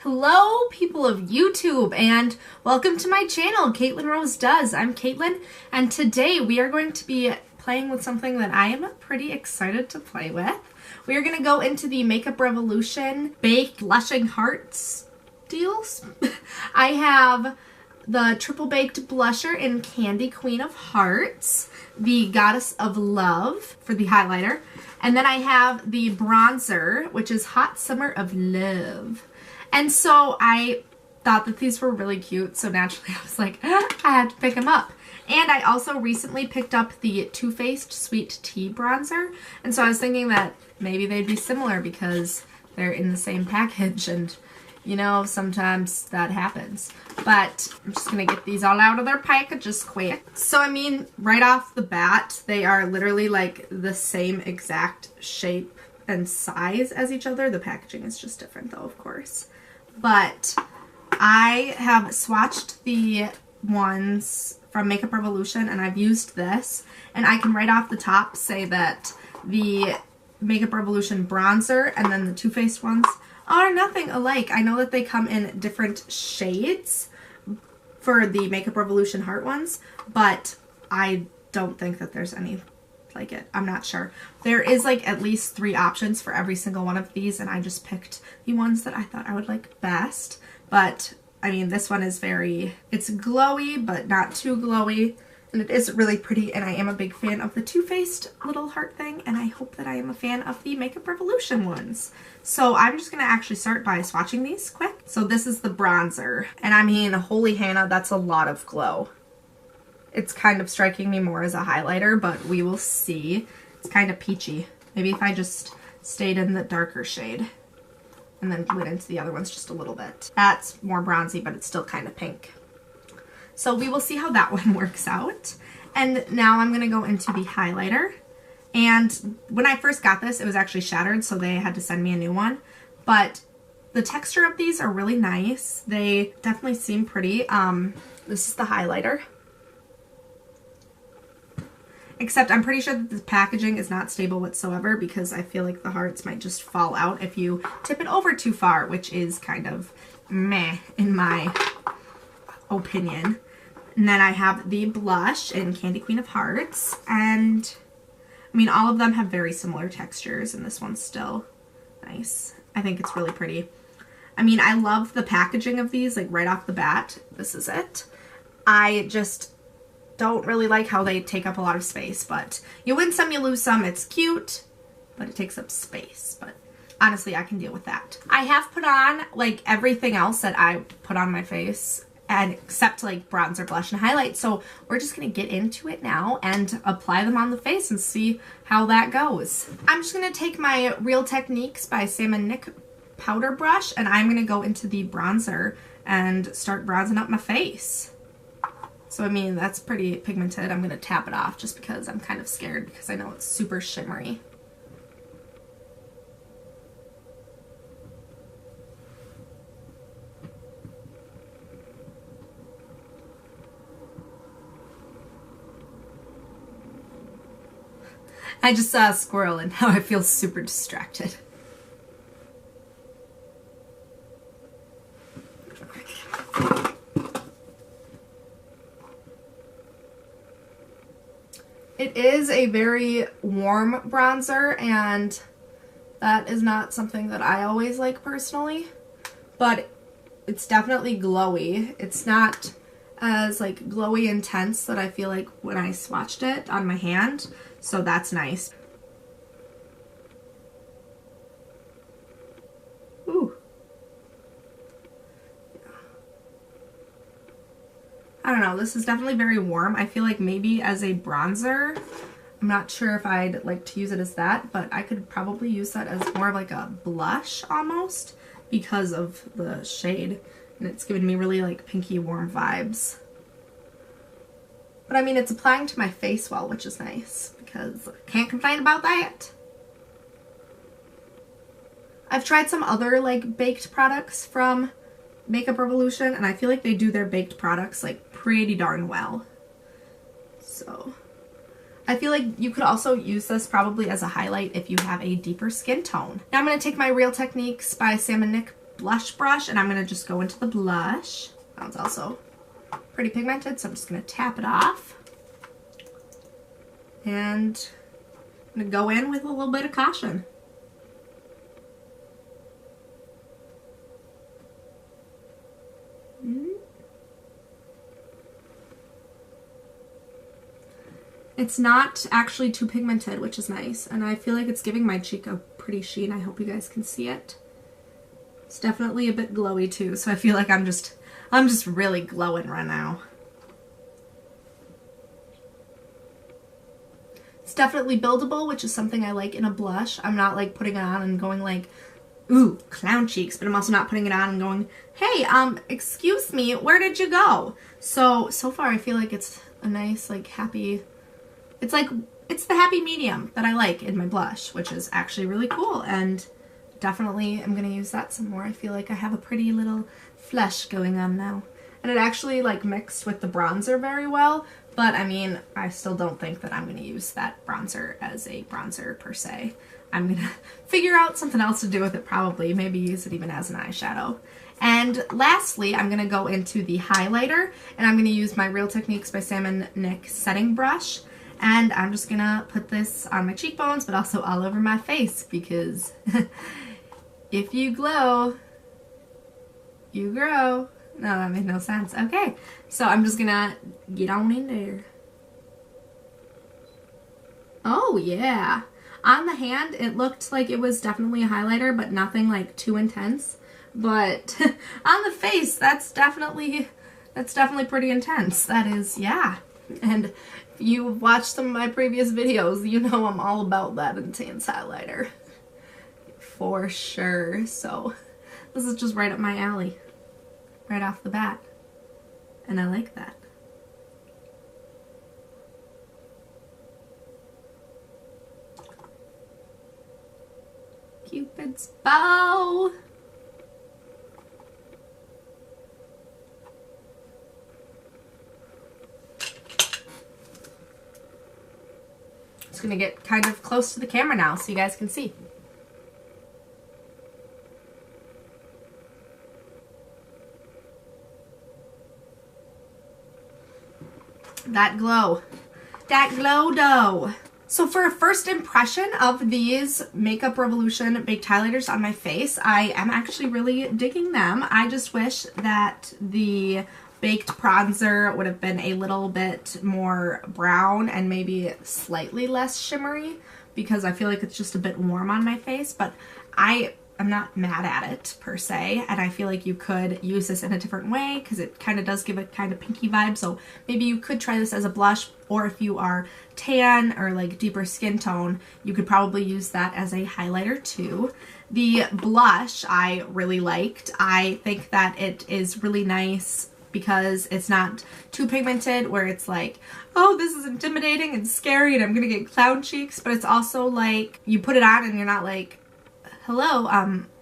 Hello people of YouTube and welcome to my channel, Caitlyn Rose Does. I'm Caitlyn and today we are going to be playing with something that I am pretty excited to play with. We are going to go into the Makeup Revolution Baked Blushing Hearts deals. I have the Triple Baked Blusher in Candy Queen of Hearts, the Goddess of Love for the highlighter, and then I have the bronzer, which is Hot Summer of Love. And so I thought that these were really cute, so naturally I was like, I had to pick them up. And I also recently picked up the Too Faced Sweet Tea bronzer, and so I was thinking that maybe they'd be similar because they're in the same package, and you know, sometimes that happens. But I'm just gonna get these all out of their packages quick. So I mean, right off the bat, they are literally like the same exact shape and size as each other. The packaging is just different though, of course. But I have swatched the ones from Makeup Revolution and I've used this, and I can right off the top say that the Makeup Revolution bronzer and then the Too Faced ones are nothing alike. I know that they come in different shades for the Makeup Revolution Heart ones, but I don't think that there's any like it. I'm not sure. There is like at least 3 options for every single one of these, and I just picked the ones that I thought I would like best. But I mean, this one is it's glowy but not too glowy, and it is really pretty, and I am a big fan of the Too Faced little heart thing, and I hope that I am a fan of the Makeup Revolution ones. So I'm just gonna actually start by swatching these quick. So this is the bronzer, and I mean, holy Hannah, that's a lot of glow. It's kind of striking me more as a highlighter, but we will see. It's kind of peachy. Maybe if I just stayed in the darker shade and then went into the other ones just a little bit. That's more bronzy, but it's still kind of pink. So we will see how that one works out. And now I'm gonna go into the highlighter. And when I first got this, it was actually shattered, so they had to send me a new one. But the texture of these are really nice. They definitely seem pretty. This is the highlighter. Except I'm pretty sure that the packaging is not stable whatsoever, because I feel like the hearts might just fall out if you tip it over too far, which is kind of meh in my opinion. And then I have the blush in Candy Queen of Hearts, and I mean, all of them have very similar textures, and this one's still nice. I think it's really pretty. I mean, I love the packaging of these, like right off the bat. This is it. I just don't really like how they take up a lot of space, but you win some, you lose some. It's cute, but it takes up space. But honestly, I can deal with that. I have put on like everything else that I put on my face, and except like bronzer, blush, and highlight. So we're just gonna get into it now and apply them on the face and see how that goes. I'm just gonna take my Real Techniques by Sam & Nick powder brush, and I'm gonna go into the bronzer and start bronzing up my face. So I mean, that's pretty pigmented. I'm gonna tap it off just because I'm kind of scared, because I know it's super shimmery. I just saw a squirrel and now I feel super distracted. It is a very warm bronzer, and that is not something that I always like personally, but it's definitely glowy. It's not as like glowy intense that I feel like when I swatched it on my hand, so that's nice. Ooh. I don't know, this is definitely very warm. I feel like maybe as a bronzer, I'm not sure if I'd like to use it as that, but I could probably use that as more of like a blush almost, because of the shade, and it's giving me really like pinky warm vibes. But I mean, it's applying to my face well, which is nice, because I can't complain about that. I've tried some other like baked products from Makeup Revolution, and I feel like they do their baked products like pretty darn well. So I feel like you could also use this probably as a highlight if you have a deeper skin tone. Now I'm going to take my Real Techniques by Sam & Nick blush brush, and I'm going to just go into the blush. That one's also pretty pigmented, so I'm just going to tap it off. And I'm going to go in with a little bit of caution. It's not actually too pigmented, which is nice, and I feel like it's giving my cheek a pretty sheen. I hope you guys can see it. It's definitely a bit glowy too, so I feel like I'm just really glowing right now. It's definitely buildable, which is something I like in a blush. I'm not like putting it on and going like, ooh, clown cheeks, but I'm also not putting it on and going, hey, excuse me, where did you go? So far I feel like it's a nice, like, happy, it's the happy medium that I like in my blush, which is actually really cool, and definitely I'm gonna use that some more. I feel like I have a pretty little flush going on now. And it actually like mixed with the bronzer very well, but I mean, I still don't think that I'm gonna use that bronzer as a bronzer per se. I'm gonna figure out something else to do with it probably, maybe use it even as an eyeshadow. And lastly, I'm gonna go into the highlighter, and I'm gonna use my Real Techniques by Sam and Nick setting brush. And I'm just gonna put this on my cheekbones, but also all over my face, because if you glow, you grow. No, that made no sense. Okay, so I'm just gonna get on in there. Oh yeah. On the hand, it looked like it was definitely a highlighter, but nothing like too intense. But on the face, that's definitely pretty intense. That is, yeah. And if you've watched some of my previous videos, you know I'm all about that intense highlighter. For sure. So this is just right up my alley. Right off the bat. And I like that. Cupid's bow. Just gonna get kind of close to the camera now so you guys can see. That glow. That glow dough. So for a first impression of these Makeup Revolution baked highlighters on my face, I am actually really digging them. I just wish that the baked bronzer would have been a little bit more brown and maybe slightly less shimmery, because I feel like it's just a bit warm on my face, but I'm not mad at it per se, and I feel like you could use this in a different way because it kind of does give a kind of pinky vibe, so maybe you could try this as a blush, or if you are tan or like deeper skin tone, you could probably use that as a highlighter too. The blush I really liked. I think that it is really nice because it's not too pigmented where it's like, oh, this is intimidating and scary and I'm gonna get clown cheeks, but it's also like you put it on and you're not like, hello,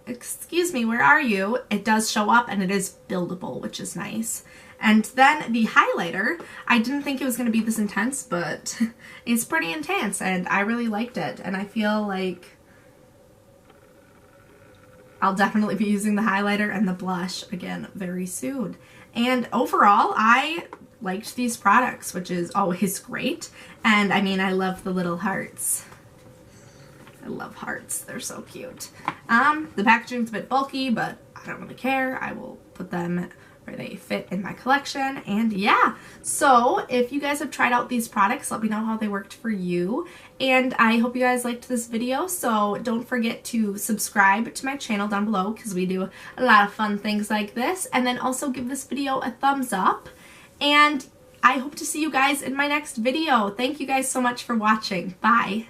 excuse me, where are you? It does show up and it is buildable, which is nice. And then the highlighter, I didn't think it was going to be this intense, but it's pretty intense and I really liked it. And I feel like I'll definitely be using the highlighter and the blush again very soon. And overall, I liked these products, which is always great. And I mean, I love the little hearts. I love hearts. They're so cute. The packaging's a bit bulky, but I don't really care. I will put them where they fit in my collection. And yeah, so if you guys have tried out these products, let me know how they worked for you. And I hope you guys liked this video. So don't forget to subscribe to my channel down below because we do a lot of fun things like this. And then also give this video a thumbs up. And I hope to see you guys in my next video. Thank you guys so much for watching. Bye.